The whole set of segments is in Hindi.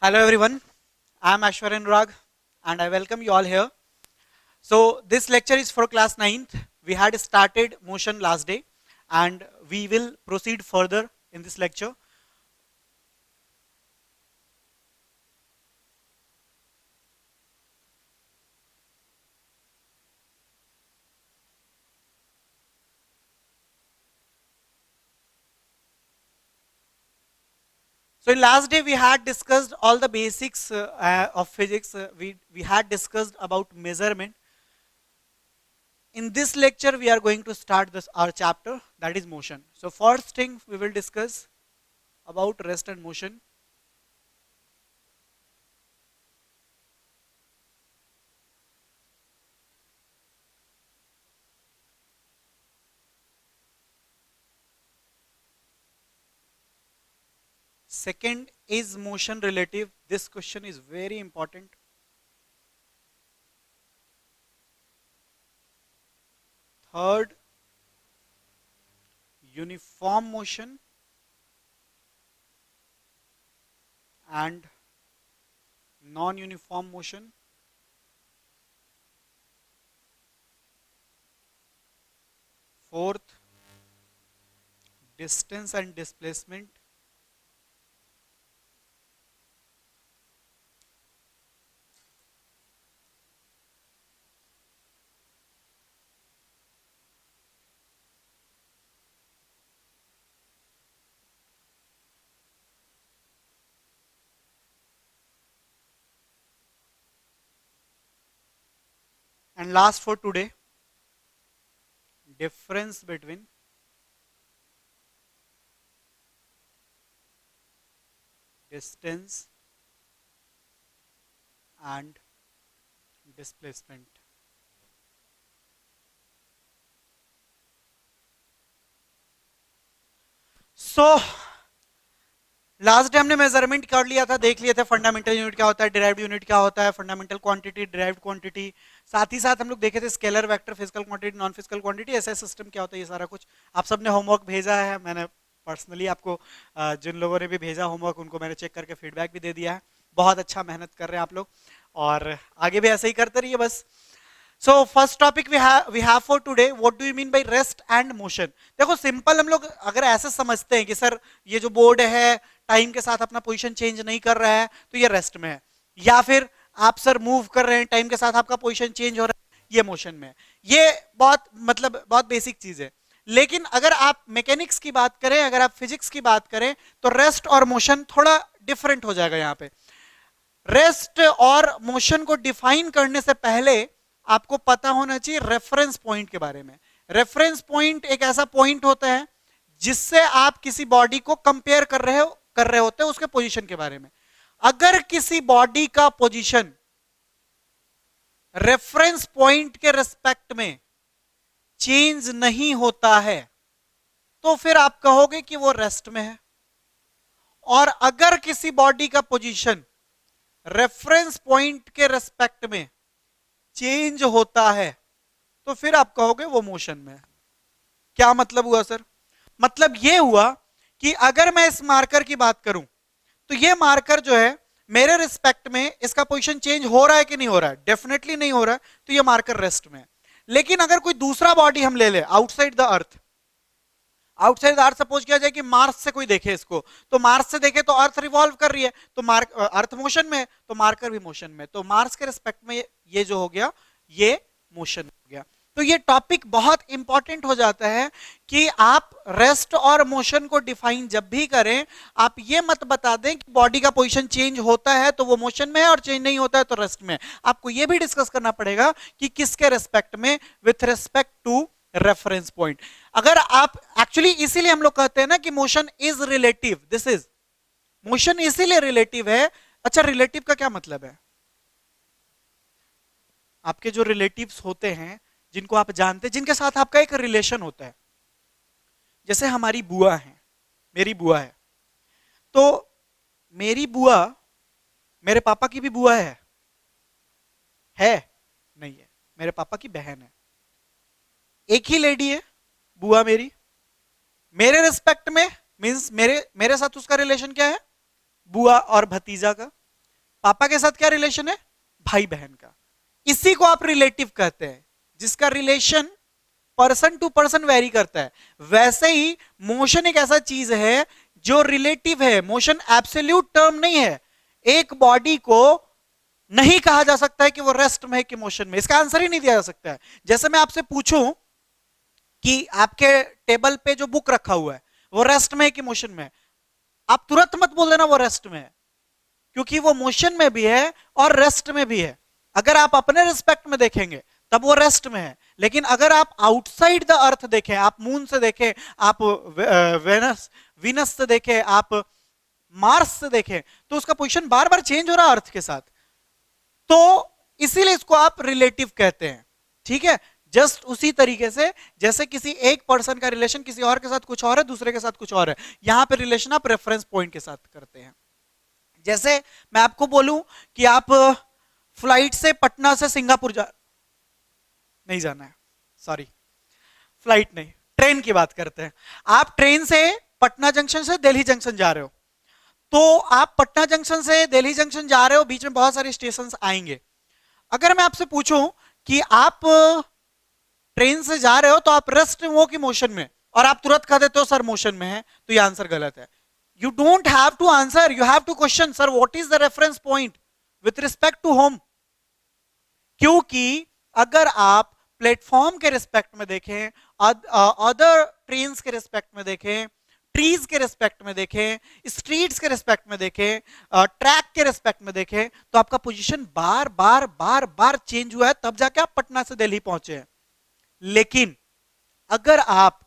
Hello everyone, I am Ashwar Anurag and I welcome you all here. So this lecture is for class 9th. We had started motion last day and we will proceed further in this lecture. So in last day we had discussed all the basics of physics. We had discussed about measurement. In this lecture we are going to start this our chapter, that is motion. So first thing we will discuss about rest and motion. Second is motion relative. This question is very important. Third, uniform motion and non-uniform motion. Fourth, distance and displacement. And last for today, difference between distance and displacement. So last day हमने मेजरमेंट कर लिया था, देख लिया था फंडामेंटल यूनिट क्या होता है, डिराइव्ड यूनिट क्या होता है, फंडामेंटल क्वांटिटी, डिराइव्ड क्वांटिटी। साथ ही साथ हम लोग देखे थे scalar vector, physical quantity, non physical quantity, ऐसा सिस्टम क्या होता है, ये सारा कुछ आप सबने होमवर्क भेजा है। मैंने पर्सनली आपको जिन लोगों ने भी भेजा होमवर्क उनको मैंने चेक करके फीडबैक भी दे दिया है। बहुत अच्छा मेहनत कर रहे हैं आप लोग और आगे भी ऐसे ही करते रहिए बस। So first topic we have for today, what do you mean by rest and motion. देखो सिंपल हम लोग अगर ऐसे समझते हैं कि सर ये जो बोर्ड है टाइम के साथ अपना पोजीशन चेंज नहीं कर रहा है तो ये रेस्ट में है, या फिर आप सर मूव कर रहे हैं टाइम के साथ आपका पोजीशन चेंज हो रहा है, ये मोशन में है। ये बहुत बेसिक चीज है। लेकिन अगर आप मैकेनिक्स की बात करें, अगर आप फिजिक्स की बात करें तो रेस्ट और मोशन थोड़ा डिफरेंट हो जाएगा। यहाँ पे रेस्ट और मोशन को डिफाइन करने से पहले आपको पता होना चाहिए रेफरेंस पॉइंट के बारे में। रेफरेंस पॉइंट एक ऐसा पॉइंट होता है जिससे आप किसी बॉडी को कंपेयर कर रहे होते हैं उसके पोजीशन के बारे में। अगर किसी बॉडी का पोजीशन रेफरेंस पॉइंट के रिस्पेक्ट में चेंज नहीं होता है तो फिर आप कहोगे कि वो रेस्ट में है। और अगर किसी बॉडी का पोजीशन रेफरेंस पॉइंट के रिस्पेक्ट में चेंज होता है तो फिर आप कहोगे वो मोशन में है। क्या मतलब हुआ सर? मतलब ये हुआ कि अगर मैं इस मार्कर की बात करूं तो ये मार्कर जो है मेरे रिस्पेक्ट में इसका पोजीशन चेंज हो रहा है कि नहीं हो रहा है? डेफिनेटली नहीं हो रहा है, तो ये मार्कर रेस्ट में है। लेकिन अगर कोई दूसरा बॉडी हम ले ले outside the earth, outside earth suppose किया जाए कि मार्स से कोई देखे इसको, तो मार्स से देखे तो अर्थ रिवॉल्व कर रही है, तो अर्थ मोशन में है तो मार्कर भी मोशन में, तो मार्स के रिस्पेक्ट में ये जो हो गया ये मोशन हो गया। तो ये टॉपिक बहुत इंपॉर्टेंट हो जाता है कि आप रेस्ट और मोशन को डिफाइन जब भी करें आप ये मत बता दें कि बॉडी का पोजीशन चेंज होता है तो वो मोशन में है और चेंज नहीं होता है तो रेस्ट में। आपको ये भी डिस्कस करना पड़ेगा कि किसके रेस्पेक्ट में, with respect to reference point. अगर आप एक्चुअली इसीलिए हम लोग कहते हैं ना कि motion is relative, this is motion इसीलिए रिलेटिव है। अच्छा, रिलेटिव का क्या मतलब है? आपके जो रिलेटिव्स होते हैं जिनको आप जानते हैं, जिनके साथ आपका एक रिलेशन होता है, जैसे हमारी बुआ है, मेरी बुआ है, तो मेरी बुआ मेरे पापा की भी बुआ है नहीं है, मेरे पापा की बहन है, एक ही लेडी है बुआ मेरी। मेरे रिस्पेक्ट में मींस मेरे साथ उसका रिलेशन क्या है? बुआ और भतीजा का। पापा के साथ क्या रिलेशन है? भाई बहन का। इसी को आप रिलेटिव कहते हैं, जिसका relation person to person vary करता है। वैसे ही मोशन एक ऐसा चीज है जो रिलेटिव है, मोशन एब्सोल्यूट टर्म नहीं है। एक बॉडी को नहीं कहा जा सकता है कि वो रेस्ट में है कि मोशन में, इसका आंसर ही नहीं दिया जा सकता है। जैसे मैं आपसे पूछूं कि आपके टेबल पे जो बुक रखा हुआ है वो रेस्ट में है कि मोशन में है, आप तुरंत मत बोल देना वो रेस्ट में है, क्योंकि वो मोशन में भी है और रेस्ट में भी है। अगर आप अपने रिस्पेक्ट में देखेंगे तब वो रेस्ट में है, लेकिन अगर आप आउटसाइड द अर्थ देखें, आप मून से देखें, आप वीनस से देखें, आप मार्स से देखें, तो उसका पोजीशन बार बार चेंज हो रहा है अर्थ के साथ। तो इसीलिए इसको आप रिलेटिव कहते हैं, ठीक है। जस्ट उसी तरीके से जैसे किसी एक पर्सन का रिलेशन किसी और के साथ कुछ और है, दूसरे के साथ कुछ और है, यहां पे रिलेशन आप रेफरेंस पॉइंट के साथ करते हैं। जैसे मैं आपको बोलूं कि आप फ्लाइट से पटना से सिंगापुर नहीं जाना है, सॉरी फ्लाइट नहीं, ट्रेन की बात करते हैं। आप ट्रेन से पटना जंक्शन से दिल्ली जंक्शन जा रहे हो, तो आप पटना जंक्शन से दिल्ली जंक्शन जा रहे हो, बीच में बहुत सारे स्टेशन आएंगे। अगर मैं आपसे पूछूं कि आप ट्रेन से जा रहे हो तो आप रेस्ट में हो कि मोशन में, और आप तुरंत कह देते हो सर मोशन में है, तो यह आंसर गलत है। You don't have to answer, you have to question sir what is the reference point with respect to home. क्योंकि अगर आप प्लेटफॉर्म के रिस्पेक्ट में देखें, अदर ट्रेन के रिस्पेक्ट में देखें, ट्रीज के रिस्पेक्ट में देखें, स्ट्रीट्स के रिस्पेक्ट में देखें, ट्रैक के रिस्पेक्ट में देखें, तो आपका पोजीशन बार बार बार बार चेंज हुआ है, तब जाके आप पटना से दिल्ली पहुंचे हैं। लेकिन अगर आप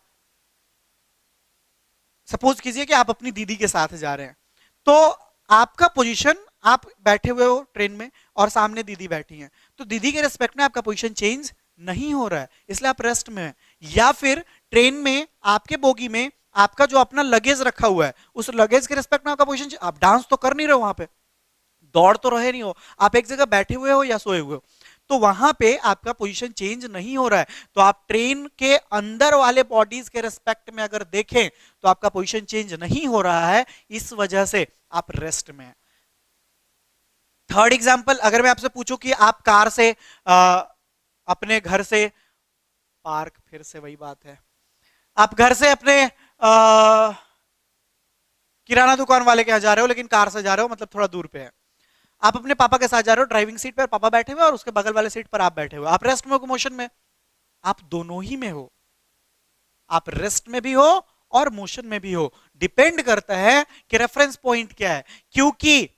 सपोज कीजिए कि आप अपनी दीदी के साथ जा रहे हैं, तो आपका पोजीशन, आप बैठे हुए हो ट्रेन में और सामने दीदी बैठी हैं, तो दीदी के रिस्पेक्ट में आपका पोजीशन चेंज नहीं हो रहा है, इसलिए आप रेस्ट में हैं। या फिर ट्रेन में आपके बोगी में आपका जो अपना लगेज रखा हुआ है, उस लगेज के रिस्पेक्ट में आपका पोजीशन, आप डांस तो कर नहीं रहे हो, वहां पे दौड़ तो रहे नहीं हो, आप एक जगह बैठे हुए हो या सोए हुए हो, तो वहां पे आपका पोजीशन चेंज नहीं हो रहा है। तो आप ट्रेन के अंदर वाले बॉडीज के रिस्पेक्ट में अगर देखें तो आपका पोजीशन चेंज नहीं हो रहा है, इस वजह से आप रेस्ट में हैं। थर्ड एग्जांपल, अगर मैं आपसे पूछूं कि आप कार से अपने घर से पार्क, फिर से वही बात है, आप घर से अपने किराना दुकान वाले के यहां जा रहे हो, लेकिन कार से जा रहे हो, मतलब थोड़ा दूर पे है। आप अपने पापा के साथ जा रहे हो, ड्राइविंग सीट पर पापा बैठे हुए और उसके बगल वाले सीट पर आप बैठे हुए, आप रेस्ट में हो, मोशन में? आप दोनों ही में हो, आप रेस्ट में भी हो और मोशन में भी हो। डिपेंड करता है कि रेफरेंस पॉइंट क्या है। क्योंकि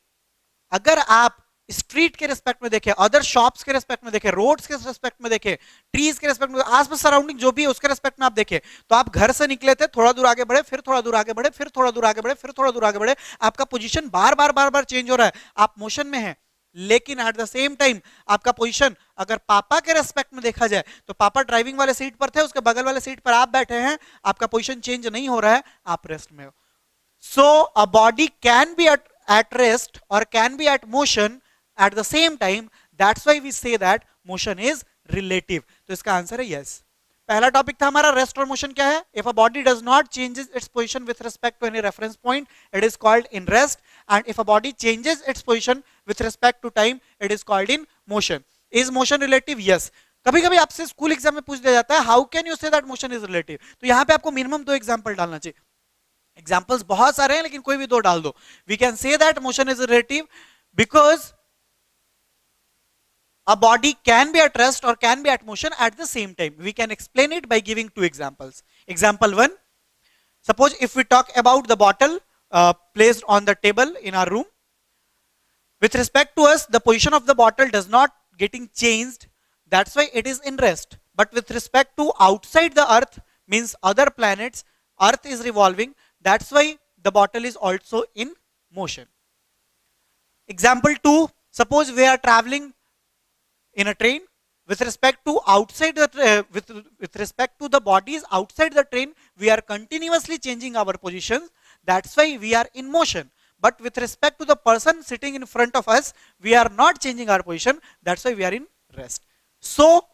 अगर आप स्ट्रीट के रिस्पेक्ट में देखें, अदर शॉप्स के रिस्पेक्ट में देखें, रोड्स के रिस्पेक्ट में देखें, ट्रीज के रिस्पेक्ट में, आसपास सराउंडिंग जो भी है उसके रिस्पेक्ट में आप देखें, तो आप घर से निकले थे, थोड़ा दूर आगे बढ़े, फिर थोड़ा दूर आगे बढ़े, फिर थोड़ा दूर आगे बढ़े, फिर थोड़ा दूर आगे बढ़े, आपका पोजीशन बार बार बार बार चेंज हो रहा है, आप मोशन में है। लेकिन एट द सेम टाइम आपका पोजीशन अगर पापा के रेस्पेक्ट में देखा जाए तो पापा ड्राइविंग वाले सीट पर थे, उसके बगल वाले सीट पर आप बैठे हैं, आपका पोजीशन चेंज नहीं हो रहा है, आप रेस्ट में हो। So a body can be at rest or can be at motion at the same time, that's why we say that motion is relative। तो इसका आंसर है yes। पहला टॉपिक था हमारा रेस्ट और मोशन क्या है। If a body does not changes its position with respect to any reference point, it is called in rest, and if a body changes its position with respect to time, it is called in motion। Is motion relative? Yes। कभी कभी आपसे स्कूल एग्जाम में पूछ दिया जाता है how can you say that motion is relative, तो यहां पे आपको मिनिमम 2 एग्जांपल डालना चाहिए। एग्जाम्पल्स बहुत सारे हैं लेकिन कोई भी 2 डाल दो। We can say that motion is relative because a body can be at rest or can be at motion at the same time। We can explain it by giving 2 examples। Example 1, suppose if we talk about the bottle placed on the table in our room, with respect to us the position of the bottle does not getting changed, that's why it is in rest, but with respect to outside the earth, means other planets, earth is revolving, that's why the bottle is also in motion। Example 2, suppose we are traveling in a train, with respect to outside the with respect to the bodies outside the train, we are continuously changing our positions, that's why we are in motion, but with respect to the person sitting in front of us, we are not changing our position, that's why we are in rest। So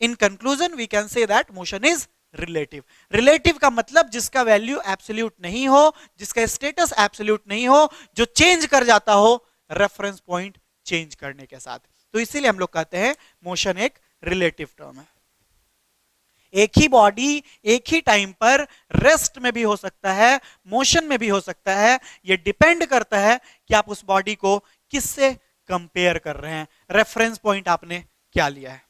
in conclusion we can say that motion is relative. Relative का मतलब जिसका वैल्यू एब्सोल्यूट नहीं हो, जिसका स्टेटस एब्सोल्यूट नहीं हो, जो चेंज कर जाता हो, रेफरेंस पॉइंट चेंज करने के साथ। तो इसीलिए हम लोग कहते हैं मोशन एक रिलेटिव टर्म है। एक ही बॉडी एक ही टाइम पर रेस्ट में भी हो सकता है, मोशन में भी हो सकता है। यह डिपेंड करता है कि आप उस बॉडी को किससे कंपेयर कर रहे हैं, रेफरेंस पॉइंट आपने क्या लिया है।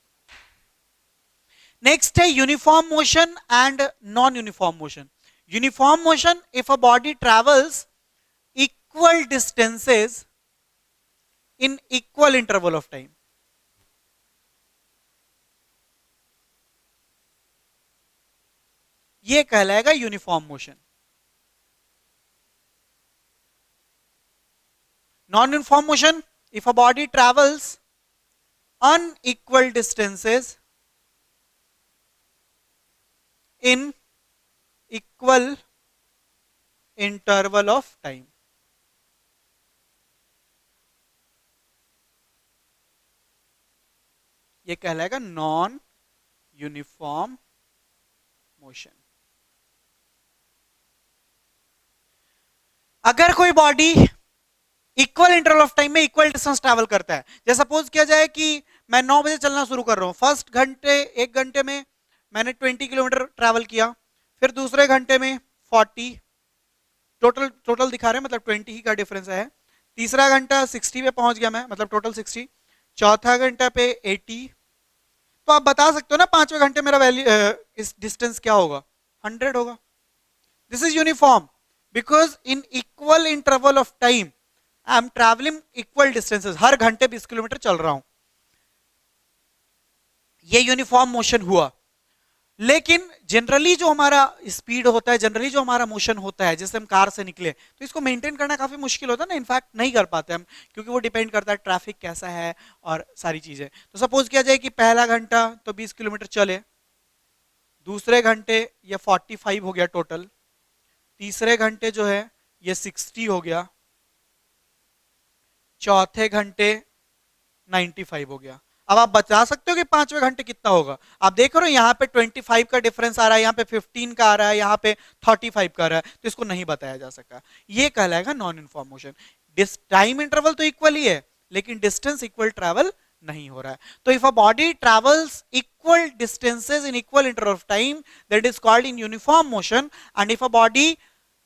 नेक्स्ट है uniform motion and non uniform motion. Uniform motion, if a body travels equal distances in equal interval of time. ये कहलाएगा uniform motion. Non uniform motion, if a body travels unequal distances in equal interval of time। ये कहलाएगा नॉन यूनिफॉर्म मोशन। अगर कोई body equal interval of time में इक्वल डिस्टेंस ट्रैवल करता है, जैसे सपोज किया जाए कि मैं 9 बजे चलना शुरू कर रहा हूं, फर्स्ट घंटे 1 घंटे में मैंने 20 किलोमीटर ट्रैवल किया, फिर दूसरे घंटे में 40, टोटल दिखा रहे हैं, मतलब 20 ही का डिफरेंस है। तीसरा घंटा 60 पे पहुंच गया मैं, मतलब टोटल 60। चौथा घंटा पे 80। तो आप बता सकते हो ना 5वें घंटे मेरा वैल्यू इस डिस्टेंस क्या होगा, 100 होगा। This is uniform because in equal interval of time I am travelling equal distances, हर घंटे 20 किलोमीटर चल रहा हूं, ये यूनिफॉर्म मोशन हुआ। लेकिन जनरली जो हमारा स्पीड होता है, जनरली जो हमारा मोशन होता है, जैसे हम कार से निकले, तो इसको मेंटेन करना काफी मुश्किल होता है ना, इनफैक्ट नहीं कर पाते हम, क्योंकि वो डिपेंड करता है ट्रैफिक कैसा है और सारी चीजें। तो सपोज किया जाए कि पहला घंटा तो 20 किलोमीटर चले, दूसरे घंटे ये 45 हो गया टोटल, तीसरे घंटे जो है ये 60 हो गया, चौथे घंटे 95 हो गया। अब आप बता सकते हो कि 5वें घंटे कितना होगा। आप देख रहे हो यहाँ पे 25 का डिफरेंस आ रहा है, यहाँ पे 15 का आ रहा है, यहाँ पे 35 का आ रहा है, तो इसको नहीं बताया जा सका। ये कहलाएगा non uniform motion. Time interval तो इक्वल ही है, लेकिन डिस्टेंस इक्वल ट्रैवल नहीं हो रहा है। तो if a body travels equal distances in equal interval of time, that is called in uniform motion. And if a body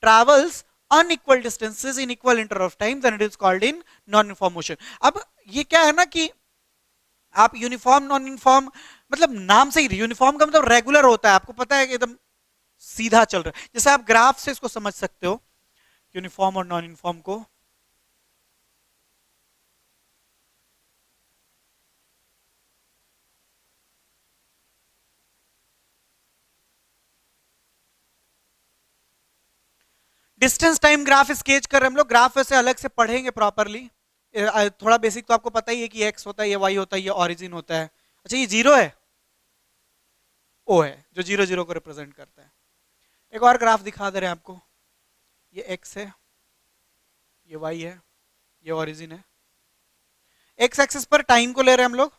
travels unequal distances in equal interval of time, then it is called in non-uniform motion। अब ये क्या है ना कि आप यूनिफॉर्म नॉन यूनिफॉर्म, मतलब नाम से ही यूनिफॉर्म का मतलब रेगुलर होता है, आपको पता है कि एकदम सीधा चल रहा है। जैसे आप ग्राफ से इसको समझ सकते हो यूनिफॉर्म और नॉन यूनिफॉर्म को। डिस्टेंस टाइम ग्राफ स्केच कर रहे हैं हम लोग, ग्राफ वैसे अलग से पढ़ेंगे प्रॉपरली, थोड़ा बेसिक तो आपको पता ही है कि एक्स होता है, ये वाई होता है, ये ओरिजिन होता है। अच्छा ये जीरो है, ओ है जो 0 0 को रिप्रेजेंट करता है। एक और ग्राफ दिखा दे रहे हैं आपको, ये एक्स है, ये वाई है, ये ओरिजिन है। एक्स एक्सिस पर टाइम को ले रहे हैं हम लोग,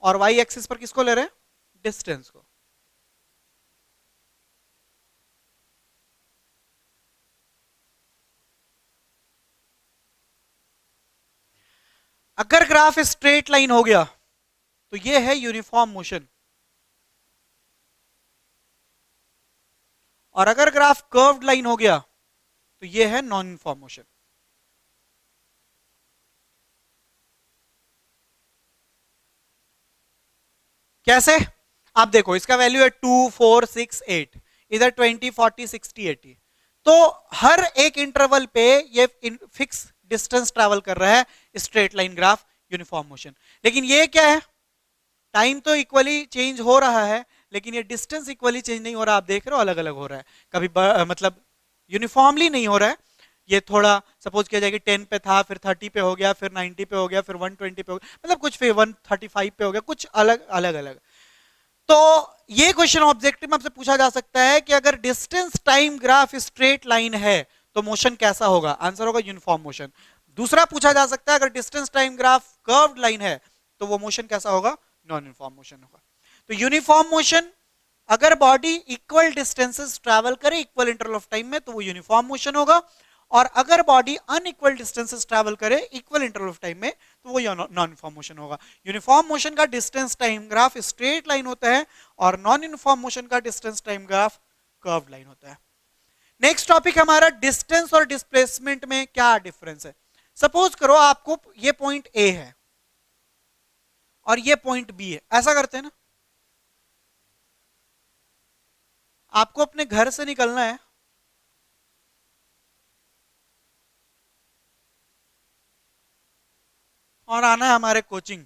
और वाई एक्सिस पर किसको ले रहे हैं, डिस्टेंस को। अगर ग्राफ स्ट्रेट लाइन हो गया तो ये है यूनिफॉर्म मोशन, और अगर ग्राफ कर्व्ड लाइन हो गया तो ये है नॉन यूनिफॉर्म मोशन। कैसे, आप देखो इसका वैल्यू है 2 4 6 8, इधर 20 40 60 80, तो हर एक इंटरवल पे ये फिक्स डिस्टेंस ट्रैवल कर रहा है, straight line graph uniform motion. लेकिन ये क्या है, टाइम तो इक्वली चेंज हो रहा है, लेकिन ये डिस्टेंस इक्वली चेंज नहीं हो रहा। आप देख रहे हो अलग अलग हो रहा है, कभी मतलब यूनिफॉर्मली नहीं हो रहा है। ये थोड़ा सपोज किया जाए कि 10 पे था, फिर 30 पे हो गया, फिर 90 पे हो गया, फिर 120 पे हो गया, मतलब कुछ फिर 135 पे हो गया, कुछ अलग अलग अलग। तो ये क्वेश्चन ऑब्जेक्टिव में आपसे पूछा जा सकता है कि अगर distance time graph straight line है तो मोशन कैसा होगा, आंसर होगा यूनिफॉर्म मोशन। दूसरा पूछा जा सकता है अगर distance time graph curved line है तो वो मोशन कैसा होगा, नॉन यूनिफॉर्म मोशन होगा। तो यूनिफॉर्म मोशन, अगर बॉडी इक्वल डिस्टेंसेस ट्रैवल करे इक्वल इंटरवल ऑफ टाइम में तो वो यूनिफॉर्म मोशन होगा, और अगर बॉडी अनइक्वल डिस्टेंसेस ट्रैवल करे इक्वल इंटरवल ऑफ टाइम में तो वो नॉन यूनिफॉर्म मोशन होगा। यूनिफॉर्म मोशन का distance time graph straight line होता है और नॉन यूनिफॉर्म मोशन का distance time graph curve line होता है। नेक्स्ट टॉपिक हमारा डिस्टेंस और डिस्प्लेसमेंट में क्या डिफरेंस है। सपोज करो आपको ये पॉइंट ए है और ये पॉइंट बी है, ऐसा करते हैं ना, आपको अपने घर से निकलना है और आना है हमारे कोचिंग।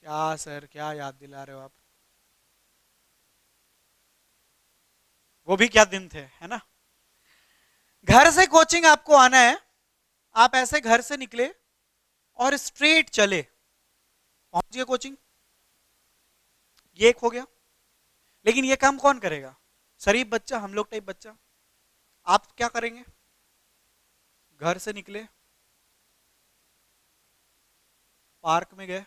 क्या सर, क्या याद दिला रहे हो आप, वो भी क्या दिन थे, है ना। घर से कोचिंग आपको आना है, आप ऐसे घर से निकले और स्ट्रेट चले, पहुंच गए कोचिंग, ये एक हो गया। लेकिन ये काम कौन करेगा, शरीफ बच्चा, हम लोग टाइप बच्चा। आप क्या करेंगे, घर से निकले, पार्क में गए,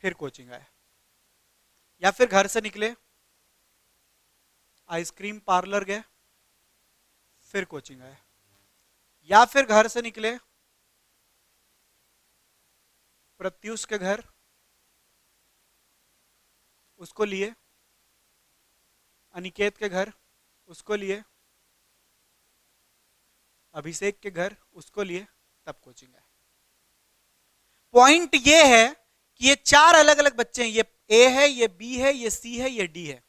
फिर कोचिंग आए, या फिर घर से निकले आइसक्रीम पार्लर गए, फिर कोचिंग आए, या फिर घर से निकले प्रत्युष के घर, उसको लिए, अनिकेत के घर, उसको लिए, अभिषेक के घर, उसको लिए, तब कोचिंग आए। पॉइंट ये है कि ये चार अलग अलग बच्चे हैं, ये ए है, ये बी है, ये सी है, ये डी है,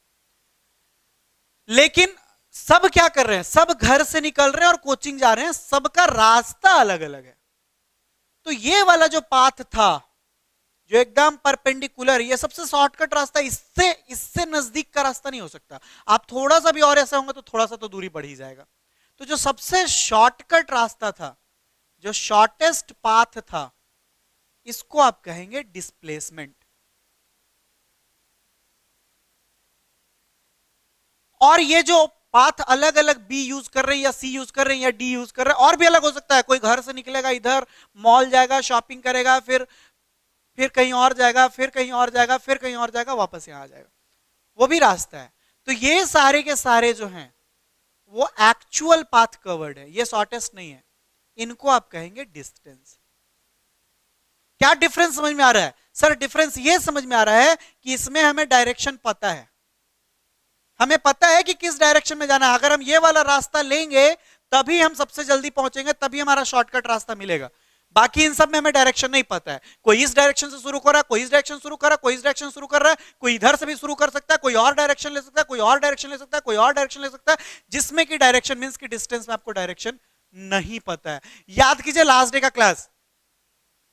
लेकिन सब क्या कर रहे हैं, सब घर से निकल रहे हैं और कोचिंग जा रहे हैं, सबका रास्ता अलग अलग है। तो ये वाला जो पाथ था जो एकदम परपेंडिकुलर, ये सबसे शॉर्टकट रास्ता, इससे इससे नजदीक का रास्ता नहीं हो सकता। आप थोड़ा सा भी और ऐसा होगा तो थोड़ा सा तो दूरी बढ़ ही जाएगा। तो जो सबसे शॉर्टकट रास्ता था, जो शॉर्टेस्ट पाथ था, इसको आप कहेंगे डिस्प्लेसमेंट। और ये जो पाथ अलग अलग बी यूज कर रहे हैं या सी यूज कर रहे हैं या डी यूज कर रहे हैं, और भी अलग हो सकता है। कोई घर से निकलेगा, इधर मॉल जाएगा, शॉपिंग करेगा, फिर कहीं और जाएगा, फिर कहीं और जाएगा, फिर कहीं और जाएगा, वापस यहां आ जाएगा, वो भी रास्ता है। तो ये सारे के सारे जो हैं वो एक्चुअल पाथ कवर्ड है, ये शॉर्टेस्ट नहीं है, इनको आप कहेंगे डिस्टेंस। क्या डिफरेंस समझ में आ रहा है सर? डिफरेंस ये समझ में आ रहा है कि इसमें हमें डायरेक्शन पता है, हमें पता है कि किस डायरेक्शन में जाना है। अगर हम ये वाला रास्ता लेंगे तभी हम सबसे जल्दी पहुंचेंगे, तभी हमारा शॉर्टकट रास्ता मिलेगा। बाकी इन सब में हमें डायरेक्शन नहीं पता है। कोई इस डायरेक्शन से शुरू कर रहा है, कोई इस डायरेक्शन शुरू कर रहा है, कोई इस डायरेक्शन शुरू कर रहा है, कोई इधर से भी शुरू कर सकता है, कोई और डायरेक्शन ले सकता है, कोई और डायरेक्शन ले सकता है, कोई और डायरेक्शन ले सकता है, जिसमें कि डायरेक्शन मींस कि डिस्टेंस में आपको डायरेक्शन नहीं पता है। याद कीजिए लास्ट डे का class,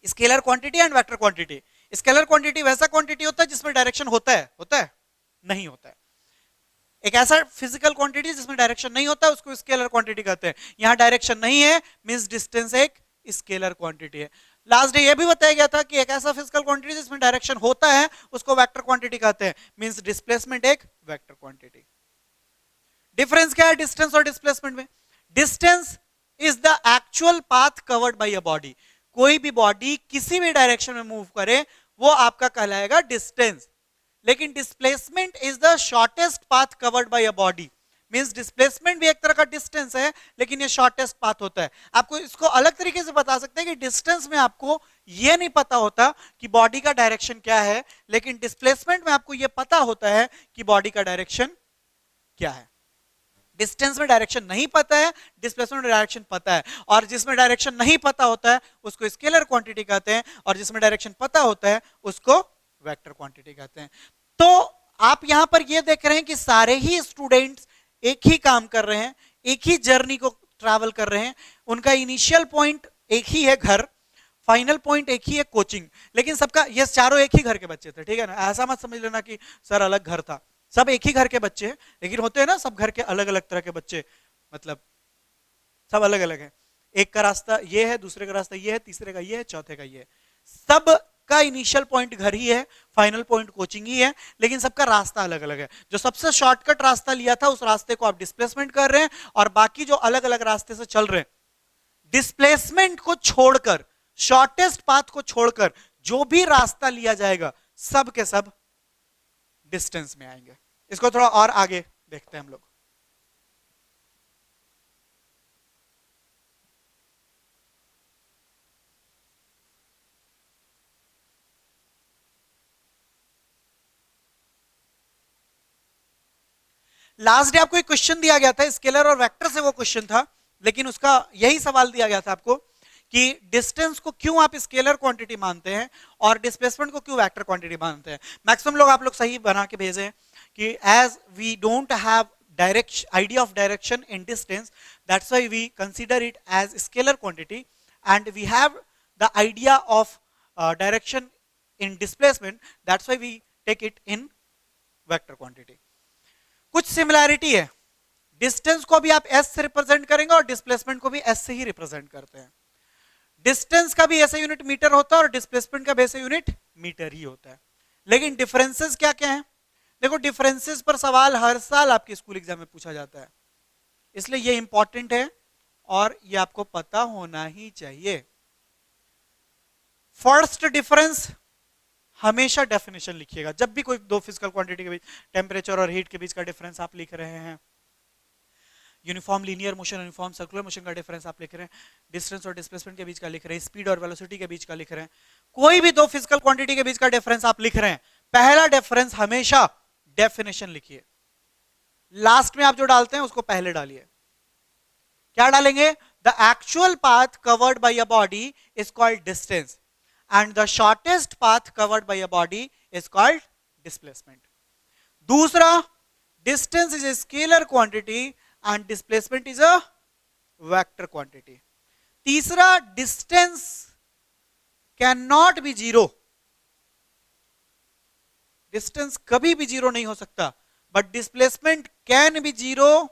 scalar quantity and vector quantity. Scalar quantity वैसा क्वांटिटी होता है जिसमें डायरेक्शन होता है नहीं होता है। एक ऐसा फिजिकल क्वांटिटी जिसमें डायरेक्शन नहीं होता है उसको स्केलर क्वांटिटी कहते हैं। यहां डायरेक्शन नहीं है मींस डिस्टेंस एक स्केलर क्वांटिटी है। लास्ट डे ये भी बताया गया था कि एक ऐसा फिजिकल क्वांटिटी जिसमें डायरेक्शन होता है उसको वेक्टर क्वांटिटी कहते हैं, मींस डिस्प्लेसमेंट एक वेक्टर क्वांटिटी। डिफरेंस क्या है डिस्टेंस और डिस्प्लेसमेंट में? Distance is the actual path covered by a body. कोई भी बॉडी किसी भी डायरेक्शन में मूव करे वो आपका कहलाएगा डिस्टेंस। लेकिन displacement is the shortest path covered by a body, means displacement भी एक तरह का डिस्टेंस है लेकिन ये शॉर्टेस्ट पाथ होता है। आपको इसको अलग तरीके से बता सकते हैं कि डिस्टेंस में आपको ये नहीं पता होता कि बॉडी का डायरेक्शन क्या है, लेकिन डिस्प्लेसमेंट में आपको ये पता होता है कि बॉडी का डायरेक्शन क्या है। डिस्टेंस में डायरेक्शन नहीं पता है, डिस्प्लेसमेंट में डायरेक्शन पता है। और जिसमें डायरेक्शन नहीं पता होता है उसको स्केलर क्वांटिटी कहते हैं, और जिसमें डायरेक्शन पता होता है उसको वेक्टर क्वांटिटी कहते हैं। तो आप यहां पर ये देख रहे हैं कि सारे ही स्टूडेंट्स एक ही काम कर रहे हैं, एक ही जर्नी को ट्रैवल कर रहे हैं। उनका इनिशियल पॉइंट एक ही है घर, फाइनल पॉइंट एक ही है कोचिंग, लेकिन सबका ये चारों एक ही घर के बच्चे थे, ठीक है ना। ऐसा मत समझ लेना कि सर अलग घर था, सब एक ही घर के बच्चे हैं, लेकिन होते हैं ना सब घर के अलग अलग तरह के बच्चे, मतलब सब अलग अलग है। एक का रास्ता ये है, दूसरे का रास्ता ये है, तीसरे का ये है, चौथे का ये है। सब का इनिशियल पॉइंट घर ही है, फाइनल पॉइंट कोचिंग ही है, लेकिन सबका रास्ता अलग अलग है। जो सबसे शॉर्टकट रास्ता लिया था उस रास्ते को आप डिस्प्लेसमेंट कर रहे हैं, और बाकी जो अलग अलग रास्ते से चल रहे हैं, डिस्प्लेसमेंट को छोड़कर, शॉर्टेस्ट पाथ को छोड़कर जो भी रास्ता लिया जाएगा सब के सब डिस्टेंस में आएंगे। इसको थोड़ा और आगे देखते हैं हम लोग। लास्ट डे आपको एक क्वेश्चन दिया गया था, स्केलर और वेक्टर से वो क्वेश्चन था, लेकिन उसका यही सवाल दिया गया था आपको कि डिस्टेंस को क्यों आप स्केलर क्वांटिटी मानते हैं और डिस्प्लेसमेंट को क्यों वेक्टर क्वांटिटी मानते हैं। मैक्सिमम लोग आप लोग सही बना के भेजे कि as we don't have direction idea of direction in distance, that's why we consider it as scalar quantity, and we have the idea of direction in displacement, that's why we take it in vector quantity. कुछ सिमिलैरिटी है, डिस्टेंस को भी आप एस से रिप्रेजेंट करेंगे और डिस्प्लेसमेंट को भी एस से ही रिप्रेजेंट करते हैं। डिस्टेंस का भी ऐसा यूनिट मीटर होता है और डिस्प्लेसमेंट का भी ऐसा यूनिट मीटर ही होता है। लेकिन डिफरेंसेस क्या क्या हैं? देखो, डिफरेंसेस पर सवाल हर साल आपके स्कूल एग्जाम में पूछा जाता है, इसलिए ये इंपॉर्टेंट है और ये आपको पता होना ही चाहिए। फर्स्ट डिफरेंस, हमेशा डेफिनेशन लिखिएगा जब भी कोई दो फिजिकल क्वांटिटी के बीच, टेम्परेचर और हीट के बीच का डिफरेंस आप लिख रहे हैं, uniform linear motion, uniform circular motion का डिफरेंस आप लिख रहे हैं, डिस्टेंस और डिस्प्लेसमेंट के बीच का लिख रहे हैं, स्पीड और वेलोसिटी के बीच का लिख रहे हैं, कोई भी दो फिजिकल क्वांटिटी के बीच का डिफरेंस आप लिख रहे हैं, पहला डिफरेंस हमेशा डेफिनेशन लिखिए। लास्ट में आप जो डालते हैं उसको पहले डालिए। क्या डालेंगे? The actual path covered by a body is called distance and the shortest path covered by a body is called displacement. दूसरा, distance is a scalar quantity and displacement is a vector quantity. तीसरा, distance cannot be zero, distance कभी भी जीरो नहीं हो सकता, but displacement can be zero,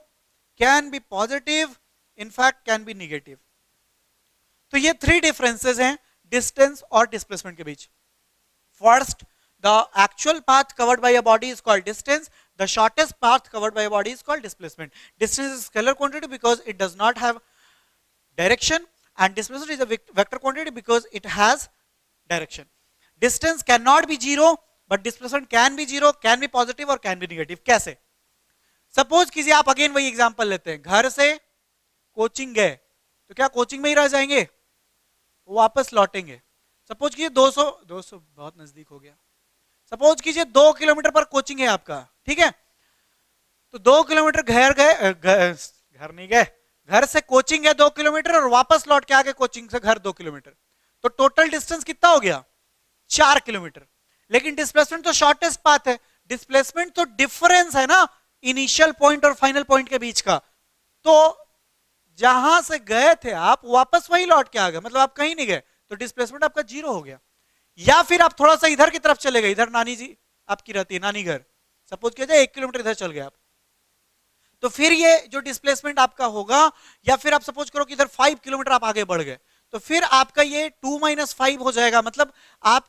can be positive, in fact can be negative. तो ये थ्री डिफरेंसेस हैं डिस्टेंस और डिस्प्लेसमेंट के बीच। First, the actual path covered by a body is called distance, the shortest path covered by a body is called displacement. Distance is a scalar quantity because it does not have direction, and displacement is a vector quantity because it has direction. Distance cannot be zero, but displacement can be zero, can be positive और can be negative. कैसे? सपोज कीजिए आप अगेन वही एग्जांपल लेते हैं, घर से कोचिंग गए तो क्या कोचिंग में ही रह जाएंगे? वापस लौटेंगे। सपोज कीजिए 200 बहुत नजदीक हो गया, सपोज कीजिए 2 किलोमीटर पर कोचिंग है आपका, ठीक है? तो 2 किलोमीटर घर नहीं गए, घर से कोचिंग है 2 किलोमीटर और वापस लौट के आगे कोचिंग से घर 2 किलोमीटर, तो टोटल डिस्टेंस कितना हो गया? 4 किलोमीटर। लेकिन डिस्प्लेसमेंट तो शॉर्टेस्ट पाथ है, डिस्प्लेसमेंट तो डिफरेंस है ना इनिशियल पॉइंट और फाइनल पॉइंट के बीच का। तो जहां से गए थे आप वापस वही लौट के आ गए, मतलब आप कहीं नहीं गए, तो डिस्प्लेसमेंट आपका जीरो हो गया। या फिर आप थोड़ा सा इधर की तरफ चले गए, इधर नानी जी आपकी रहती है, नानी घर, सपोज कीजिए 1 किलोमीटर इधर चल गए आप, तो फिर ये जो डिस्प्लेसमेंट आपका होगा, या फिर आप सपोज करो कि इधर 5 किलोमीटर आप आगे बढ़ गए, तो फिर आपका ये 2 - 5 हो जाएगा। मतलब आप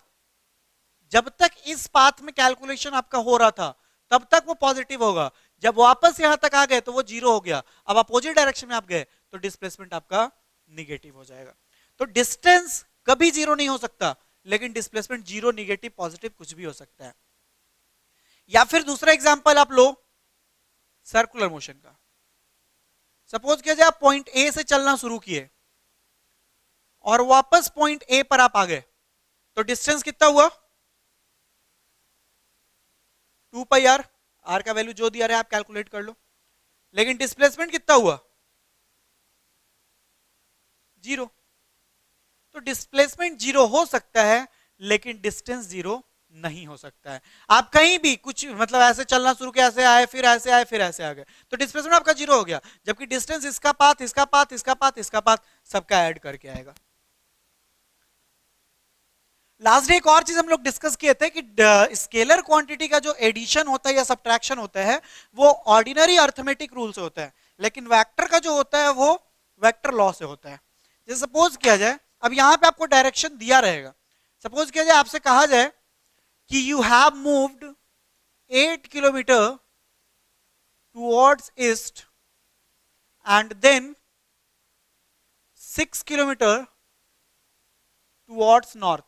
जब तक इस पाथ में कैलकुलेशन आपका हो रहा था तब तक वो पॉजिटिव होगा, जब वापस यहां तक आ गए तो वो जीरो हो गया, अब अपोजिट डायरेक्शन में आप गए तो डिस्प्लेसमेंट आपका निगेटिव हो जाएगा। तो डिस्टेंस कभी जीरो नहीं हो सकता, लेकिन डिस्प्लेसमेंट जीरो, निगेटिव, पॉजिटिव कुछ भी हो सकता है। या फिर दूसरा एग्जांपल आप लो सर्कुलर मोशन का। सपोज कीजिए आप पॉइंट ए से चलना शुरू किए और वापस पॉइंट ए पर आप आ गए, तो डिस्टेंस कितना हुआ? 2πr, आर का वैल्यू जो दिया रहा है आप कैलकुलेट कर लो। लेकिन डिस्प्लेसमेंट कितना हुआ? जीरो। तो डिस्प्लेसमेंट जीरो हो सकता है लेकिन डिस्टेंस जीरो नहीं हो सकता है। आप कहीं भी कुछ मतलब ऐसे चलना शुरू किया, ऐसे आए, फिर ऐसे आए, फिर ऐसे आ गए, तो डिस्प्लेसमेंट आपका जीरो हो गया, जबकि डिस्टेंस इसका पाथ, इसका पाथ, इसका पाथ, इसका पाथ, सबका ऐड करके आएगा। लास्ट डे एक और चीज हम लोग डिस्कस किए थे कि स्केलर क्वांटिटी का जो एडिशन होता है या सब्ट्रैक्शन होता है वो ऑर्डिनरी अर्थमेटिक रूल से होता है, लेकिन वेक्टर का जो होता है वो वेक्टर लॉ से होता है। जैसे सपोज किया जाए, अब यहां पे आपको डायरेक्शन दिया रहेगा, सपोज किया जाए आपसे कहा जाए कि you have moved 8 kilometre towards east and then 6 kilometre towards north.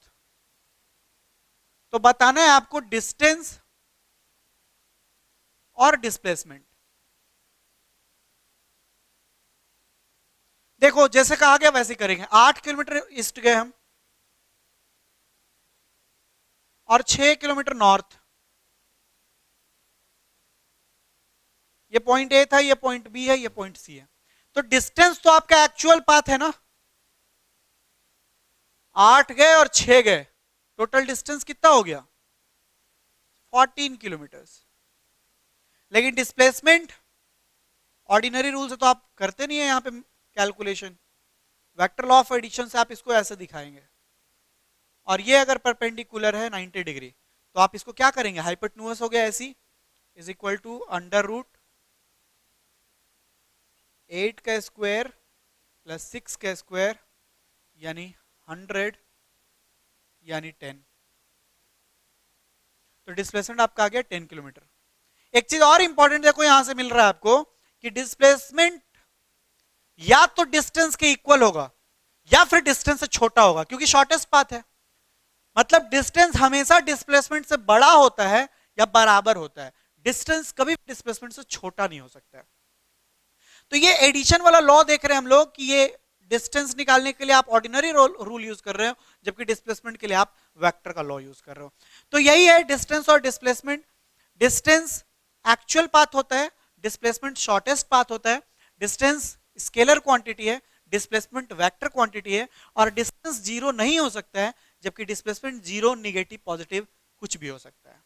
तो बताना है आपको डिस्टेंस और डिस्प्लेसमेंट। देखो जैसे कहा गया वैसे करेंगे, 8 किलोमीटर ईस्ट गए हम और 6 किलोमीटर नॉर्थ, ये पॉइंट ए था, ये पॉइंट बी है, ये पॉइंट सी है। तो डिस्टेंस तो आपका एक्चुअल पाथ है ना, 8 गए और 6 गए, टोटल डिस्टेंस कितना हो गया? 14 किलोमीटर्स। लेकिन डिस्प्लेसमेंट ऑर्डिनरी रूल से तो आप करते नहीं है यहां पे calculation, vector law of addition से आप इसको ऐसे दिखाएंगे। और ये अगर परपेंडिकुलर है 90 डिग्री, तो आप इसको क्या करेंगे? हाइपोटेन्यूज हो गया ऐसी is equal to under root 8 का स्क्वायर प्लस 6 का स्क्वायर यानी 100 यानी 10। तो डिस्प्लेसमेंट आपका आ गया 10 किलोमीटर। एक चीज और इंपॉर्टेंट देखो यहां से मिल रहा है आपको कि डिस्प्लेसमेंट या तो डिस्टेंस के इक्वल होगा या फिर डिस्टेंस से छोटा होगा, क्योंकि शॉर्टेस्ट पाथ है। मतलब डिस्टेंस हमेशा डिस्प्लेसमेंट से बड़ा होता है या बराबर होता है, डिस्टेंस कभी डिस्प्लेसमेंट से छोटा नहीं हो सकता है। तो ये एडिशन वाला लॉ देख रहे हैं हम लोग कि ये डिस्टेंस निकालने के लिए आप ऑर्डिनरी रूल यूज कर रहे हो, जबकि डिस्प्लेसमेंट के लिए आप वेक्टर का लॉ यूज कर रहे हो। तो यही है डिस्टेंस और डिस्प्लेसमेंट। डिस्टेंस एक्चुअल पाथ होता है, डिस्प्लेसमेंट शॉर्टेस्ट पाथ होता है। डिस्टेंस स्केलर क्वांटिटी है, डिस्प्लेसमेंट वेक्टर क्वांटिटी है। और डिस्टेंस जीरो नहीं हो सकता है, जबकि डिस्प्लेसमेंट जीरो, निगेटिव, पॉजिटिव कुछ भी हो सकता है।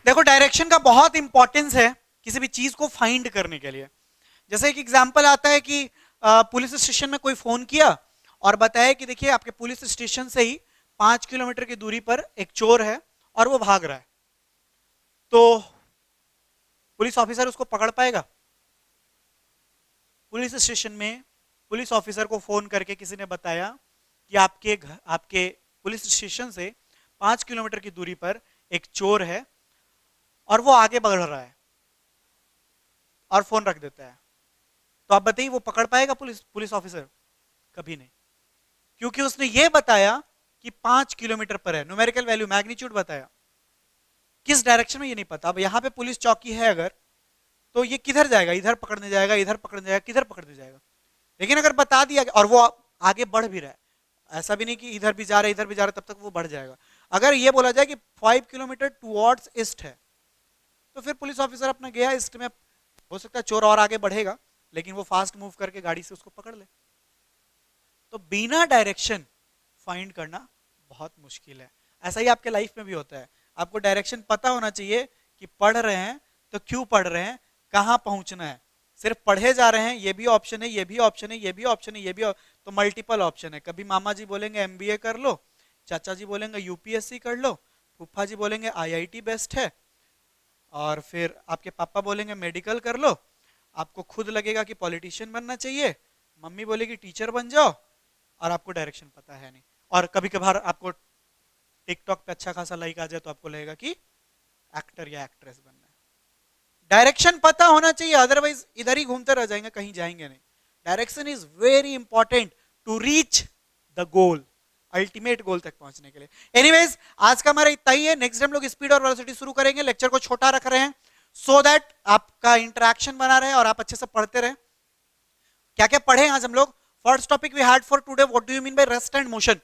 देखो डायरेक्शन का बहुत इंपॉर्टेंस है किसी भी चीज को फाइंड करने के लिए। जैसे एक एग्जांपल आता है कि पुलिस स्टेशन में कोई फोन किया और बताया कि देखिए आपके पुलिस स्टेशन से ही 5 किलोमीटर की दूरी पर एक चोर है और वो भाग रहा है। तो पुलिस ऑफिसर उसको पकड़ पाएगा? पुलिस स्टेशन में पुलिस ऑफिसर को फोन करके किसी ने बताया कि आपके पुलिस स्टेशन से 5 किलोमीटर की दूरी पर एक चोर है और वो आगे बढ़ रहा है, और फोन रख देता है। तो आप बताइए वो पकड़ पाएगा पुलिस ऑफिसर? कभी नहीं, क्योंकि उसने ये बताया कि 5 किलोमीटर पर है, न्यूमेरिकल वैल्यू, मैग्नीट्यूड बताया। किस डायरेक्शन में ये नहीं पता। अब यहाँ पे पुलिस चौकी है अगर, तो ये किधर जाएगा? इधर पकड़ने जाएगा, इधर पकड़ने जाएगा, किधर पकड़ने जाएगा? लेकिन अगर बता दिया और वो आगे बढ़ भी रहा है, ऐसा भी नहीं कि इधर भी जा रहा है इधर भी जा रहा है, तब तक वो बढ़ जाएगा। अगर ये बोला जाए कि 5 किलोमीटर टुवर्ड्स ईस्ट है, तो फिर पुलिस ऑफिसर अपना गया ईस्ट में, हो सकता है चोर और आगे बढ़ेगा, लेकिन वो फास्ट मूव करके गाड़ी से उसको पकड़ ले। तो बिना डायरेक्शन फाइंड करना बहुत मुश्किल है। ऐसा ही आपके लाइफ में भी होता है। आपको डायरेक्शन पता होना चाहिए कि पढ़ रहे हैं तो क्यों पढ़ रहे हैं, कहां पहुंचना है। सिर्फ पढ़े जा रहे हैं, ये भी ऑप्शन है, ये भी ऑप्शन है, ये भी ऑप्शन है, ये भी तो मल्टीपल ऑप्शन है। कभी मामा जी बोलेंगे एमबीए कर लो, चाचा जी बोलेंगे यूपीएससी कर लो, फूफा जी बोलेंगे आईआईटी बेस्ट है, और फिर आपके पापा बोलेंगे मेडिकल कर लो, आपको खुद लगेगा कि पॉलिटिशियन बनना चाहिए, मम्मी बोलेगी टीचर बन जाओ, और आपको डायरेक्शन पता है नहीं। और कभी कभार आपको टिकटॉक पे अच्छा खासा लाइक आ जाए तो आपको लगेगा कि एक्टर या एक्ट्रेस बनना है। डायरेक्शन पता होना चाहिए, अदरवाइज इधर ही घूमते रह जाएंगे, कहीं जाएंगे नहीं। Direction is very important to reach the goal, ultimate goal तक पहुंचने के लिए। एनीवेज आज का हमारा इतना ही है। नेक्स्ट हम लोग स्पीड और वेलोसिटी शुरू करेंगे। लेक्चर को छोटा रख रहे हैं सो दैट आपका इंटरेक्शन बना रहे और आप अच्छे से पढ़ते रहे। क्या क्या पढ़े आज हम लोग? First topic we had for today, what do you mean by rest and motion?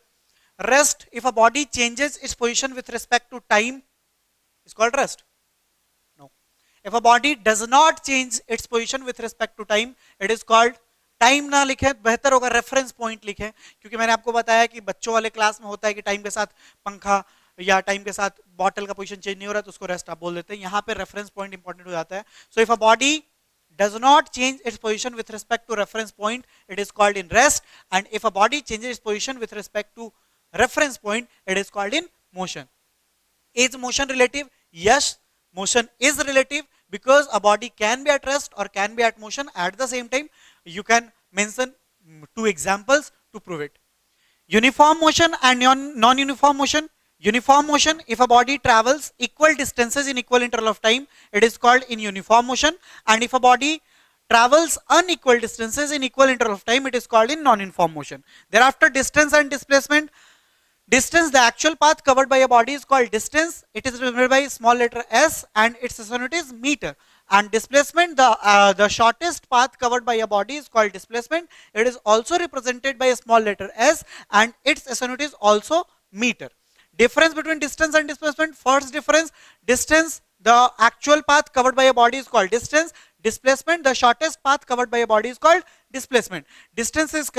Rest, if a body changes its position with respect to time, is called rest. No. If a body does not change its position with respect to time, it is called time ना लिखे, बेहतर होगा रेफरेंस पॉइंट लिखे, क्योंकि मैंने आपको बताया कि बच्चों वाले क्लास में होता है कि टाइम के साथ पंखा या टाइम के साथ बॉटल का पोजीशन चेंज नहीं हो रहा तो उसको रेस्ट आप बोल देते हैं। यहाँ पे रेफरेंस पॉइंट इंपॉर्टेंट हो जाता है। So if a body does not change its position with respect to reference point, it is called in rest. And if a body changes its position with respect to reference point, it is called in motion. Is motion relative? Yes, motion is relative because a body can be at rest or can be at motion at the same time. You can mention 2 examples to prove it. Uniform motion and non-uniform motion. Uniform motion, if a body travels equal distances in equal interval of time, it is called in uniform motion. And if a body travels unequal distances in equal interval of time, it is called in non-uniform motion. Thereafter, distance and displacement. Distance, the actual path covered by a body is called distance. It is represented by small letter s and its unit is meter. and displacement, the shortest path covered by a body is called displacement. It is also represented by a small letter s, and its SI unit is also meter. Difference between distance and displacement: first difference, distance, the actual path covered by a body is called distance. Displacement, the shortest path covered by a body is called displacement. Distance is a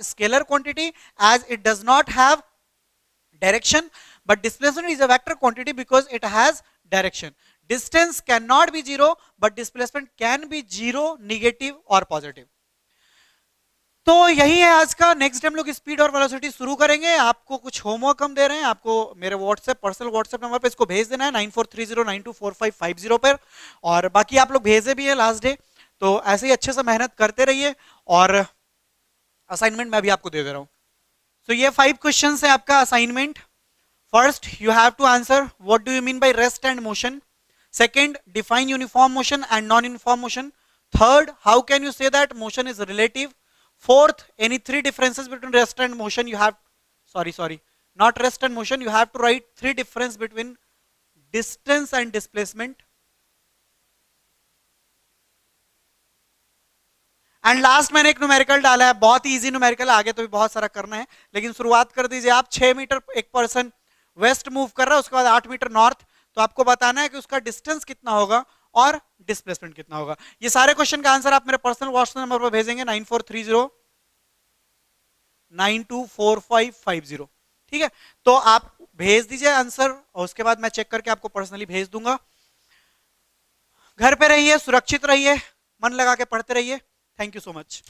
scalar quantity as it does not have direction, but displacement is a vector quantity because it has direction. Distance cannot be zero, but displacement can be zero, negative और positive. तो यही है आज का. नेक्स्ट हम लोग स्पीड और वेलोसिटी शुरू करेंगे. आपको कुछ होमवर्क हम दे रहे हैं. आपको मेरे पर्सनल व्हाट्सएप नंबर पे इसको भेज देना है 9430924550 पर. और बाकी आप लोग भेजे भी है लास्ट डे, तो ऐसे ही अच्छे से मेहनत करते रहिए. और असाइनमेंट मैं भी आपको दे दे रहा हूं. तो ये 5 क्वेश्चन है आपका assignment. First, you have to answer what do you mean by rest and motion. Second, define uniform motion and non uniform motion. Third, how can you say that motion is relative. Fourth, any 3 differences between rest and motion you have, not rest and motion, you have to write 3 difference between distance and displacement. And last मैंने एक न्यूमेरिकल डाला है, बहुत ही इजी न्यूमेरिकल, आगे तो भी बहुत सारा करना है, लेकिन शुरुआत कर दीजिए आप. 6 मीटर एक पर्सन वेस्ट मूव कर रहा है, उसके बाद 8 मीटर नॉर्थ, तो आपको बताना है कि उसका डिस्टेंस कितना होगा और डिस्प्लेसमेंट कितना होगा. ये सारे क्वेश्चन का आंसर आप मेरे पर्सनल व्हाट्सएप नंबर पर भेजेंगे 9430924550. ठीक है, तो आप भेज दीजिए आंसर और उसके बाद मैं चेक करके आपको पर्सनली भेज दूंगा. घर पे रहिए, सुरक्षित रहिए, मन लगा के पढ़ते रहिए. Thank you so much.